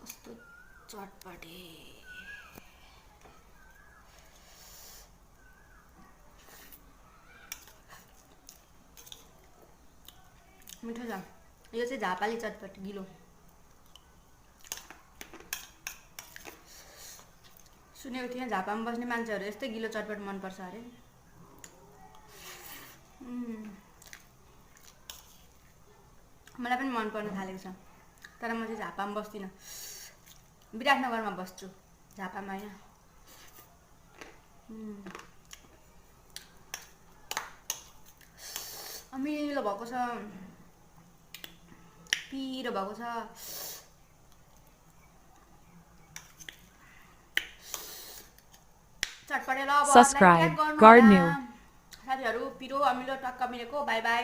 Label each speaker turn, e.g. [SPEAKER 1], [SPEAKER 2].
[SPEAKER 1] कस्तो चटपटे मिठो छ यो चाहिँ झापाली चटपटी गिलो सुनेको थिएँ झापामा बस्ने मान्छेहरू यस्तै गिलो चटपट मनपर्छ अरे मलाई पनि मन पर्न थालेको छ तर म चाहिँ झापामा बस्दिनँ विराटनगरमा बस्छु झापामा यहाँ अमिलो भएको छ पिरो भएको छ चटपटे ल
[SPEAKER 2] Subscribe, Gardener.
[SPEAKER 1] साथीहरू पिरो अमिलो टक्क मिलेको बाई बाई